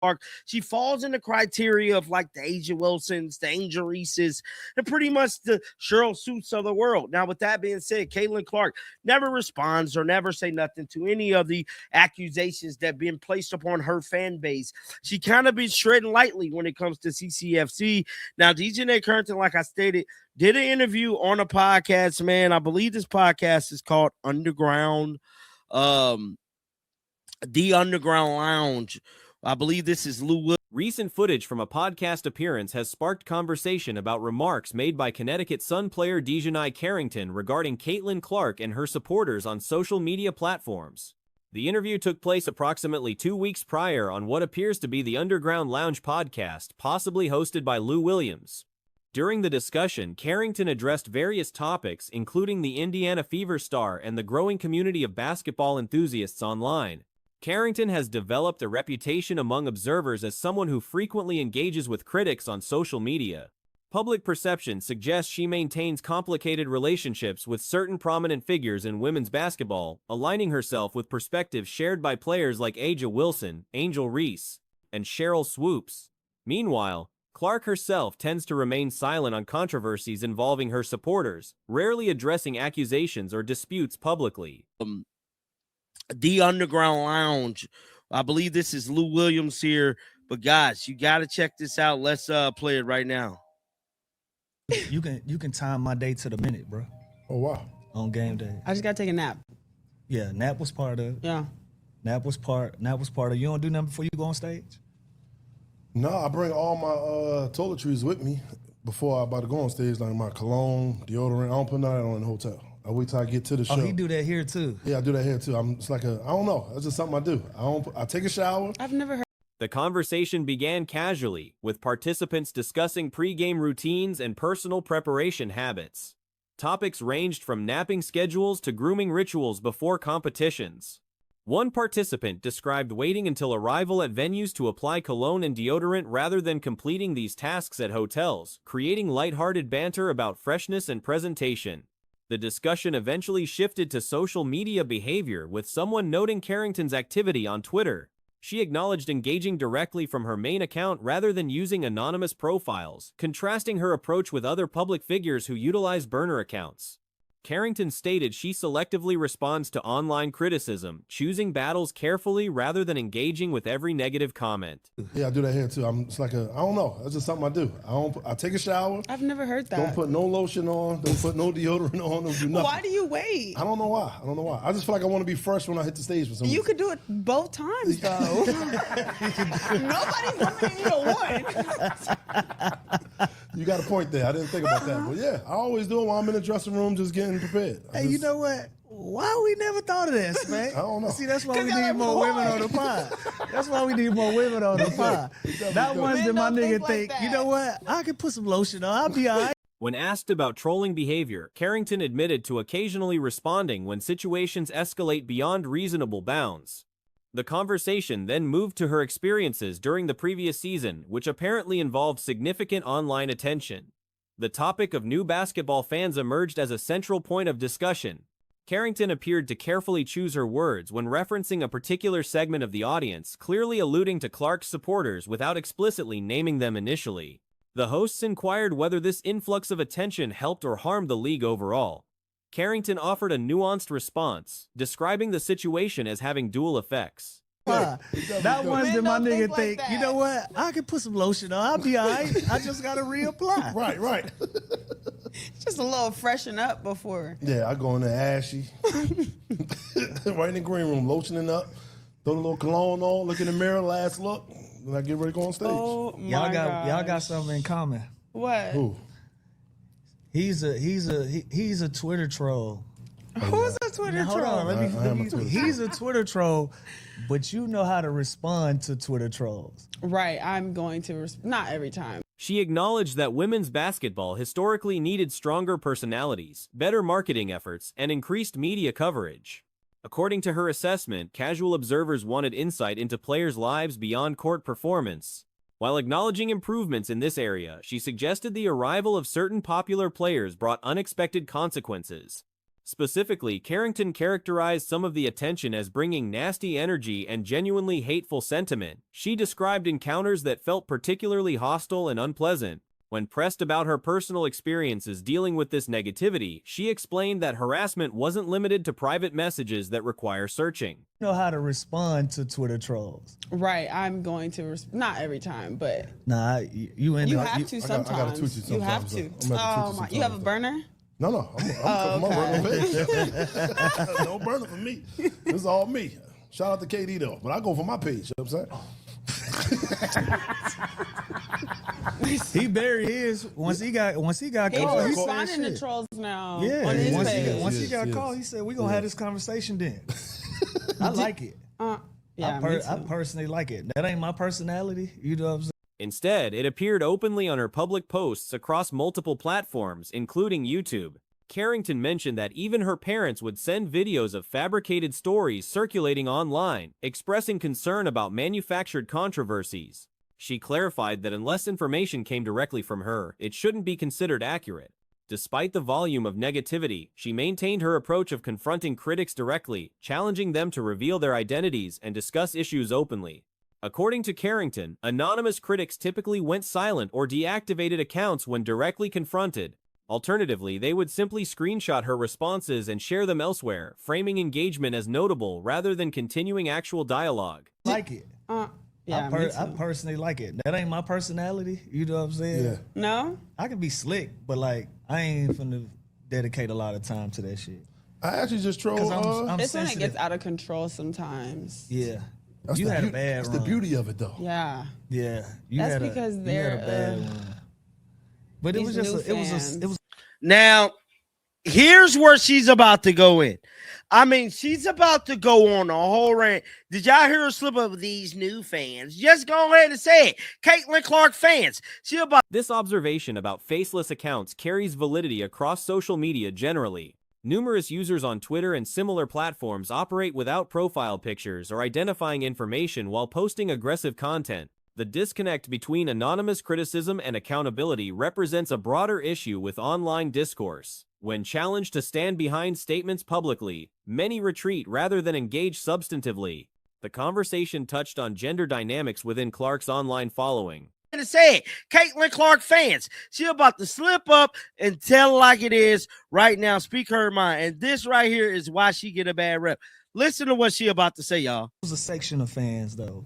Clark. She falls in the criteria of like the Asia Wilsons, the Angel Reeses, and pretty much the Cheryl Suits of the world. Now, with that being said, Caitlin Clark never responds or never say nothing to any of the accusations that have been placed upon her fan base. She kind of been treading lightly when it comes to CCFC. Now, Dijonai Carrington, like I stated, did an interview on a podcast, man. I believe this podcast is called Underground, The Underground Lounge. I believe this is Lou Will. Recent footage from a podcast appearance has sparked conversation about remarks made by Connecticut Sun player Dijonai Carrington regarding Caitlin Clark and her supporters on social media platforms. The interview took place approximately 2 weeks prior on what appears to be the Underground Lounge podcast, possibly hosted by Lou Williams. During the discussion, Carrington addressed various topics, including the Indiana Fever star and the growing community of basketball enthusiasts online. Carrington has developed a reputation among observers as someone who frequently engages with critics on social media. Public perception suggests she maintains complicated relationships with certain prominent figures in women's basketball, aligning herself with perspectives shared by players like Aja Wilson, Angel Reese, and Cheryl Swoops. Meanwhile, Clark herself tends to remain silent on controversies involving her supporters, rarely addressing accusations or disputes publicly. The Underground Lounge. I believe this is Lou Williams here. But guys, you got to check this out. Let's play it right now. You can time my day to the minute, bro. Oh, wow. On game day. I just got to take a nap. Yeah, nap was part of it. Yeah. Nap was part of You don't do nothing before you go on stage? No, I bring all my toiletries with me before I about to go on stage, like my cologne, deodorant. I don't put none of that on in the hotel. I wait till I get to the show. Oh, he do that here too? Yeah, I do that here too. It's like I don't know. That's just something I do. I take a shower. I've never heard. The conversation began casually, with participants discussing pre-game routines and personal preparation habits. Topics ranged from napping schedules to grooming rituals before competitions. One participant described waiting until arrival at venues to apply cologne and deodorant rather than completing these tasks at hotels, creating lighthearted banter about freshness and presentation. The discussion eventually shifted to social media behavior, with someone noting Carrington's activity on Twitter. She acknowledged engaging directly from her main account rather than using anonymous profiles, contrasting her approach with other public figures who utilize burner accounts. Carrington stated she selectively responds to online criticism, choosing battles carefully rather than engaging with every negative comment. Yeah, I do that here too. It's like I don't know. That's just something I do. I take a shower. I've never heard that. Don't put no lotion on. Don't put no deodorant on. Don't do nothing. Why do you wait? I don't know why. I just feel like I want to be fresh when I hit the stage for some reason. You could do it both times, though. Nobody's limiting you to one. You got a point there. I didn't think about that. But yeah, I always do it while I'm in the dressing room just getting prepared. Hey, you know what? Why we never thought of this, man? I don't know. See, that's why we need more women on the pod. That's why we need more women on the pod. Not ones that my nigga think, you know what? I can put some lotion on. I'll be all right. When asked about trolling behavior, Carrington admitted to occasionally responding when situations escalate beyond reasonable bounds. The conversation then moved to her experiences during the previous season, which apparently involved significant online attention. The topic of new basketball fans emerged as a central point of discussion. Carrington appeared to carefully choose her words when referencing a particular segment of the audience, clearly alluding to Clark's supporters without explicitly naming them initially. The hosts inquired whether this influx of attention helped or harmed the league overall. Carrington offered a nuanced response, describing the situation as having dual effects. Not ones that my nigga think, you know what? I can put some lotion on. I'll be all right. I just got to reapply. Right. Just a little freshen up before. Yeah, I go in there ashy. Right in the green room, lotioning up. Throw a little cologne on, look in the mirror, last look. Then I get ready to go on stage. Oh, my Y'all got something in common. What? Who? He's a Twitter troll. Who's a Twitter troll? Hold on, he's a Twitter troll, but you know how to respond to Twitter trolls. Right, I'm going to, not every time. She acknowledged that women's basketball historically needed stronger personalities, better marketing efforts, and increased media coverage. According to her assessment, casual observers wanted insight into players' lives beyond court performance. While acknowledging improvements in this area, she suggested the arrival of certain popular players brought unexpected consequences. Specifically, Carrington characterized some of the attention as bringing nasty energy and genuinely hateful sentiment. She described encounters that felt particularly hostile and unpleasant. When pressed about her personal experiences dealing with this negativity, she explained that harassment wasn't limited to private messages that require searching. You know how to respond to Twitter trolls. Right, I'm going to not every time, but Nah, you you have to sometimes. I gotta tweet you You have sometimes, to. though. I'm gonna Oh tweet my! you You have a sometimes, burner? No, I'm working page. No burner for me. This is all me. Shout out to KD though, but I go for my page. You know what I'm saying? He buried his once he got He's called. He said responding to shit. trolls now. Yeah, on his once page. he got Yes. called, he said, "We're gonna have this conversation then." I like it. Yeah, I personally like it. That ain't my personality. You know what I'm saying? Instead, it appeared openly on her public posts across multiple platforms, including YouTube. Carrington mentioned that even her parents would send videos of fabricated stories circulating online, expressing concern about manufactured controversies. She clarified that unless information came directly from her, it shouldn't be considered accurate. Despite the volume of negativity, she maintained her approach of confronting critics directly, challenging them to reveal their identities and discuss issues openly. According to Carrington, anonymous critics typically went silent or deactivated accounts when directly confronted. Alternatively, they would simply screenshot her responses and share them elsewhere, framing engagement as notable rather than continuing actual dialogue. Like it. Yeah, I personally like it. That ain't my personality. You know what I'm saying? Yeah. No? I can be slick, but like I ain't finna dedicate a lot of time to that shit. I actually just troll. 'Cause I'm It's when it sensitive. gets out of control sometimes. Yeah. That's You the had a beauty- bad That's run. the beauty of it, though. Yeah. Yeah. You That's had because you they're, had a bad run. But it was these just new it was Now, here's where she's about to go in. I mean, she's about to go on a whole rant. Did y'all hear her slip up with these new fans? Just go ahead and say it. Caitlin Clark fans. She about This observation about faceless accounts carries validity across social media generally. Numerous users on Twitter and similar platforms operate without profile pictures or identifying information while posting aggressive content. The disconnect between anonymous criticism and accountability represents a broader issue with online discourse. When challenged to stand behind statements publicly, many retreat rather than engage substantively. The conversation touched on gender dynamics within Clark's online following. to say it. Caitlin Clark fans. She about to slip up and tell like it is right now. Speak her mind. And this right here is why she get a bad rep. Listen to what she about to say, y'all. It was a section of fans though.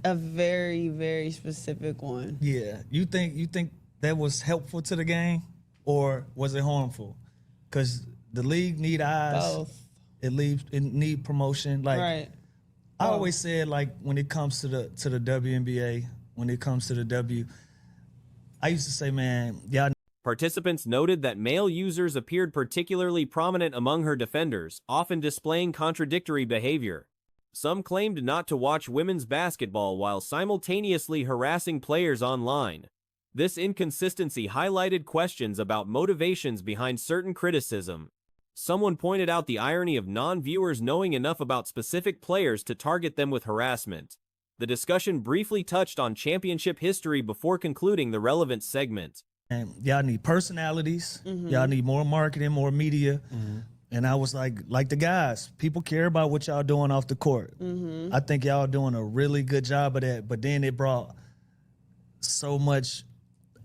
A very, very specific one. Yeah. You think that was helpful to the game or was it harmful? Because the league need eyes. Both. It need promotion. Like Right. I always said, like when it comes to the WNBA, when it comes to the W, I used to say, man, y'all. Participants noted that male users appeared particularly prominent among her defenders, often displaying contradictory behavior. Some claimed not to watch women's basketball while simultaneously harassing players online. This inconsistency highlighted questions about motivations behind certain criticism. Someone pointed out the irony of non-viewers knowing enough about specific players to target them with harassment. The discussion briefly touched on championship history before concluding the relevant segment. And y'all need personalities. Y'all need more marketing, more media. And I was like the guys, people care about what y'all doing off the court. I think y'all doing a really good job of that. But then it brought so much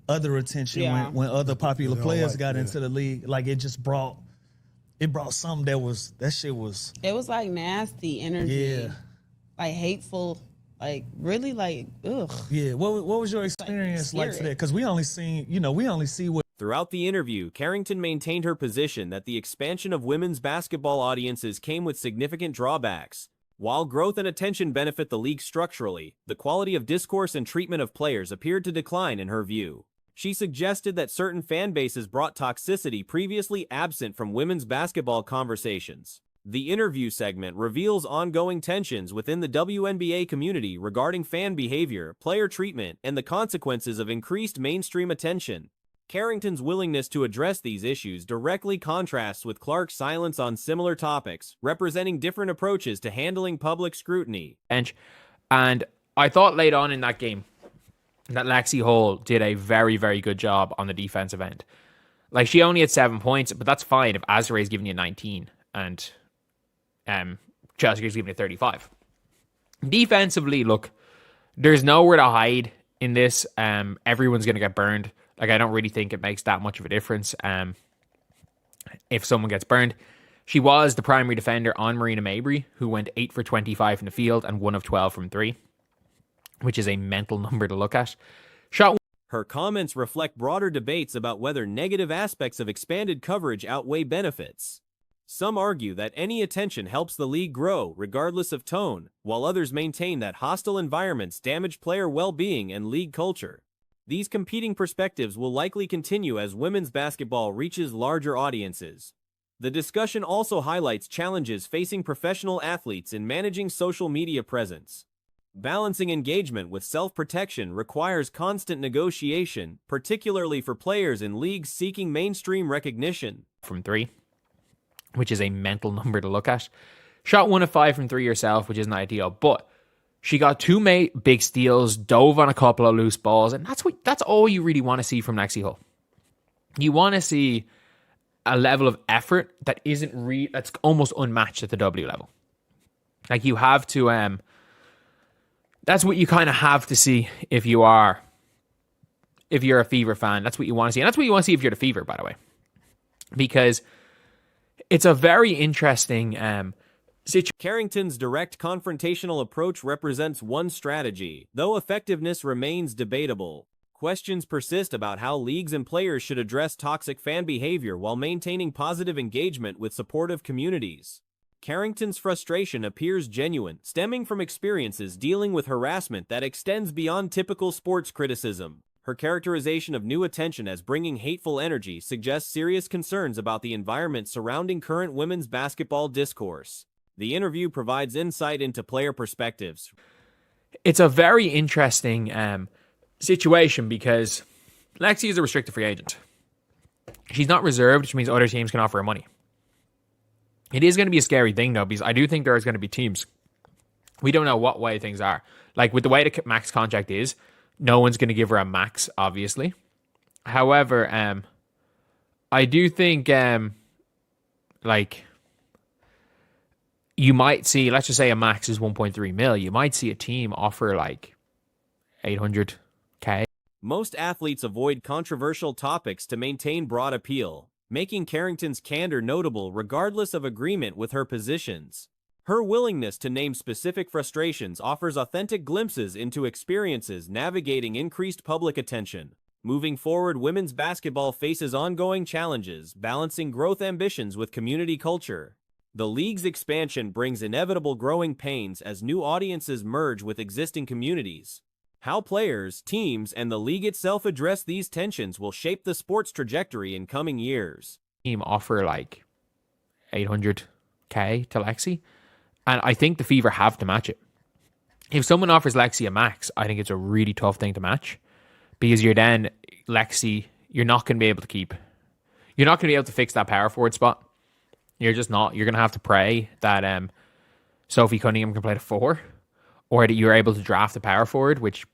other attention when other popular players got into the league. Like it brought something that shit was. It was like nasty energy. Yeah. Like hateful. Like really like ugh. Yeah. What was your experience like for that? Because we only see what. Throughout the interview, Carrington maintained her position that the expansion of women's basketball audiences came with significant drawbacks. While growth and attention benefit the league structurally, the quality of discourse and treatment of players appeared to decline in her view. She suggested that certain fan bases brought toxicity previously absent from women's basketball conversations. The interview segment reveals ongoing tensions within the WNBA community regarding fan behavior, player treatment, and the consequences of increased mainstream attention. Carrington's willingness to address these issues directly contrasts with Clark's silence on similar topics, representing different approaches to handling public scrutiny. And I thought late on in that game that Lexi Hall did a very, very good job on the defensive end. Like, she only had 7 points, but that's fine if Azrae's giving you 19 and Chelsea is giving you 35. Defensively, look, there's nowhere to hide in this. Everyone's going to get burned. Like, I don't really think it makes that much of a difference if someone gets burned. She was the primary defender on Marina Mabry, who went 8 for 25 in the field and 1 of 12 from 3, which is a mental number to look at. Her comments reflect broader debates about whether negative aspects of expanded coverage outweigh benefits. Some argue that any attention helps the league grow, regardless of tone, while others maintain that hostile environments damage player well-being and league culture. These competing perspectives will likely continue as women's basketball reaches larger audiences. The discussion also highlights challenges facing professional athletes in managing social media presence. Balancing engagement with self-protection requires constant negotiation, particularly for players in leagues seeking mainstream recognition. From 3, which is a mental number to look at. Shot 1 of 5 from 3 herself, which isn't ideal, but she got 2 big steals, dove on a couple of loose balls, and that's all you really want to see from Lexi Hull. You want to see a level of effort that that's almost unmatched at the W level. Like, you have to that's what you kind of have to see if you're a Fever fan. That's what you want to see. And that's what you want to see if you're the Fever, by the way. Because it's a very interesting situation. Carrington's direct confrontational approach represents one strategy, though effectiveness remains debatable. Questions persist about how leagues and players should address toxic fan behavior while maintaining positive engagement with supportive communities. Carrington's frustration appears genuine, stemming from experiences dealing with harassment that extends beyond typical sports criticism. Her characterization of new attention as bringing hateful energy suggests serious concerns about the environment surrounding current women's basketball discourse. The interview provides insight into player perspectives. It's a very interesting situation because Lexi is a restricted free agent. She's not reserved, which means other teams can offer her money. It is going to be a scary thing, though, because I do think there's going to be teams. We don't know what way things are. Like, with the way the max contract is, no one's going to give her a max, obviously. However, I do think, you might see, let's just say a max is 1.3 mil. You might see a team offer, 800K. Most athletes avoid controversial topics to maintain broad appeal, making Carrington's candor notable regardless of agreement with her positions. Her willingness to name specific frustrations offers authentic glimpses into experiences navigating increased public attention. Moving forward, women's basketball faces ongoing challenges, balancing growth ambitions with community culture. The league's expansion brings inevitable growing pains as new audiences merge with existing communities. How players, teams, and the league itself address these tensions will shape the sport's trajectory in coming years. Team offer 800K to Lexi, and I think the Fever have to match it. If someone offers Lexi a max, I think it's a really tough thing to match, because you're not going to be able to keep. You're not going to be able to fix that power forward spot. You're just not. You're going to have to pray that Sophie Cunningham can play the 4, or that you're able to draft a power forward, which,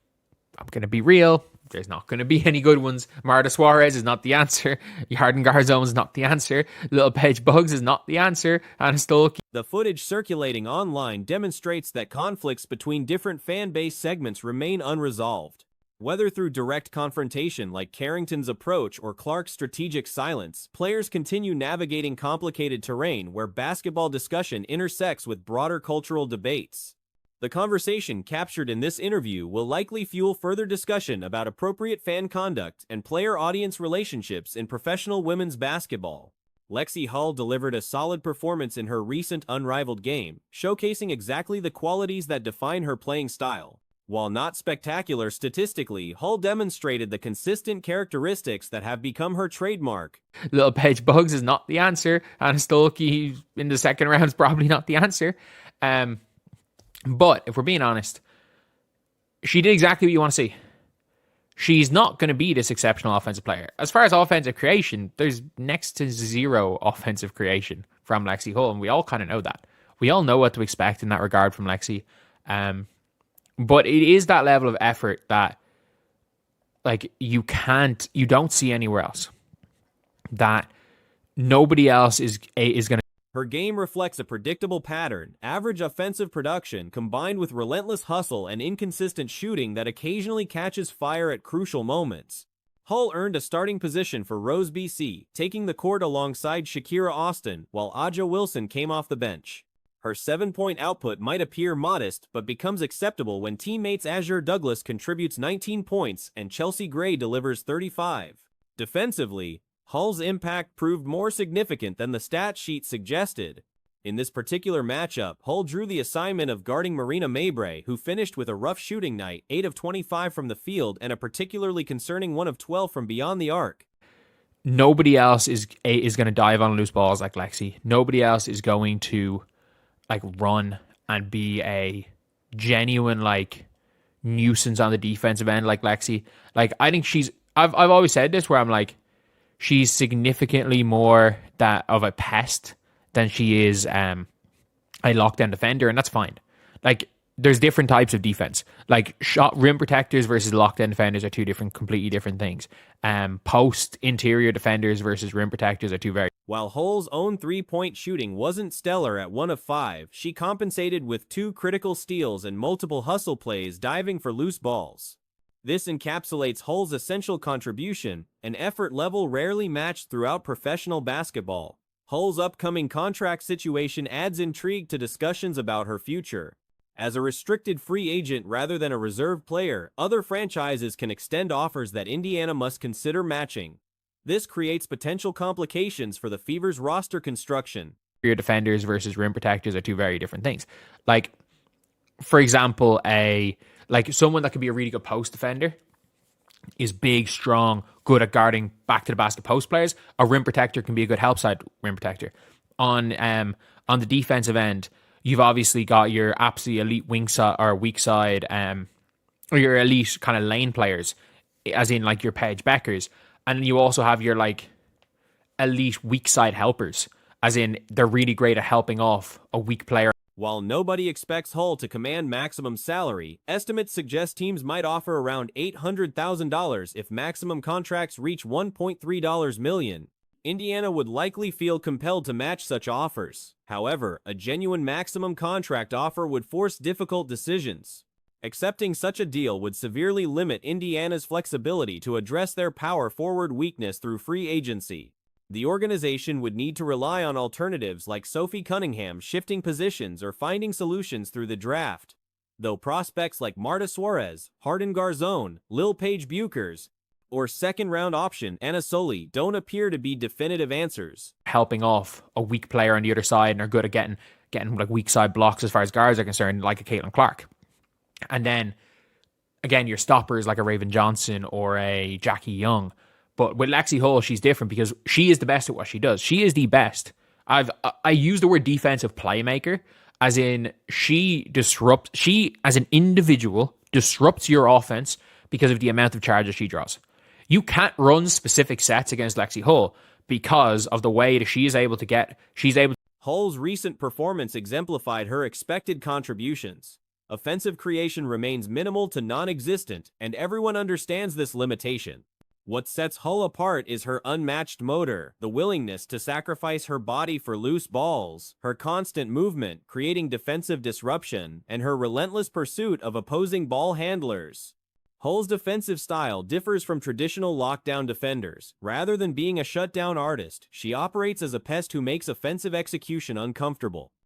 I'm going to be real, there's not going to be any good ones. Marta Suarez is not the answer. Yarden Garzone is not the answer. Little Paige Bugs is not the answer. Anna Stolke. The footage circulating online demonstrates that conflicts between different fan base segments remain unresolved. Whether through direct confrontation like Carrington's approach or Clark's strategic silence, players continue navigating complicated terrain where basketball discussion intersects with broader cultural debates. The conversation captured in this interview will likely fuel further discussion about appropriate fan conduct and player-audience relationships in professional women's basketball. Lexi Hull delivered a solid performance in her recent unrivaled game, showcasing exactly the qualities that define her playing style. While not spectacular statistically, Hull demonstrated the consistent characteristics that have become her trademark. Little Paige Bugs is not the answer. Anna Stolke in the second round is probably not the answer. But if we're being honest, she did exactly what you want to see. She's not going to be this exceptional offensive player. As far as offensive creation, there's next to zero offensive creation from Lexi Hull, and we all kind of know that. We all know what to expect in that regard from Lexi. But it is that level of effort that you don't see anywhere else. that nobody else is going to. Her game reflects a predictable pattern, average offensive production combined with relentless hustle and inconsistent shooting that occasionally catches fire at crucial moments. Hull earned a starting position for Rose BC, taking the court alongside Shakira Austin, while Aja Wilson came off the bench. Her 7-point output might appear modest, but becomes acceptable when teammates Azure Douglas contributes 19 points and Chelsea Gray delivers 35. Defensively, Hull's impact proved more significant than the stat sheet suggested. In this particular matchup, Hull drew the assignment of guarding Marina Mabrey, who finished with a rough shooting night, 8 of 25 from the field and a particularly concerning 1 of 12 from beyond the arc. Nobody else is going to dive on loose balls like Lexi. Nobody else is going to run and be a genuine nuisance on the defensive end like Lexi. I think I've always said this where I'm she's significantly more that of a pest than she is a lockdown defender, and that's fine. There's different types of defense. Shot rim protectors versus lockdown defenders are two completely different things. Post interior defenders versus rim protectors are two very. While Hull's own 3-point shooting wasn't stellar at 1 of 5, she compensated with 2 critical steals and multiple hustle plays diving for loose balls. This encapsulates Hull's essential contribution, an effort level rarely matched throughout professional basketball. Hull's upcoming contract situation adds intrigue to discussions about her future. As a restricted free agent rather than a reserve player, other franchises can extend offers that Indiana must consider matching. This creates potential complications for the Fever's roster construction. Your defenders versus rim protectors are two very different things. For example, someone that could be a really good post defender is big, strong, good at guarding back to the basket post players. A rim protector can be a good help side rim protector. On the defensive end, you've obviously got your absolutely elite wing side or weak side, or your elite kind of lane players, as in your Paige Beckers, and you also have your elite weak side helpers, as in they're really great at helping off a weak player. While nobody expects Hull to command maximum salary, estimates suggest teams might offer around $800,000 if maximum contracts reach $1.3 million. Indiana would likely feel compelled to match such offers. However, a genuine maximum contract offer would force difficult decisions. Accepting such a deal would severely limit Indiana's flexibility to address their power forward weakness through free agency. The organization would need to rely on alternatives like Sophie Cunningham shifting positions or finding solutions through the draft. Though prospects like Marta Suarez, Harden Garzone, Lil Paige Buchers, or second-round option Anna Soli don't appear to be definitive answers. Helping off a weak player on the other side and are good at getting weak side blocks as far as guards are concerned, like a Caitlin Clark. And then, again, your stoppers like a Raven Johnson or a Jackie Young. But with Lexi Hull, she's different because she is the best at what she does. She is the best. I use the word defensive playmaker, as in she as an individual disrupts your offense because of the amount of charges she draws. You can't run specific sets against Lexi Hull because of the way that she's able. Hull's recent performance exemplified her expected contributions. Offensive creation remains minimal to non-existent, and everyone understands this limitation. What sets Hull apart is her unmatched motor, the willingness to sacrifice her body for loose balls, her constant movement, creating defensive disruption, and her relentless pursuit of opposing ball handlers. Hull's defensive style differs from traditional lockdown defenders. Rather than being a shutdown artist, she operates as a pest who makes offensive execution uncomfortable.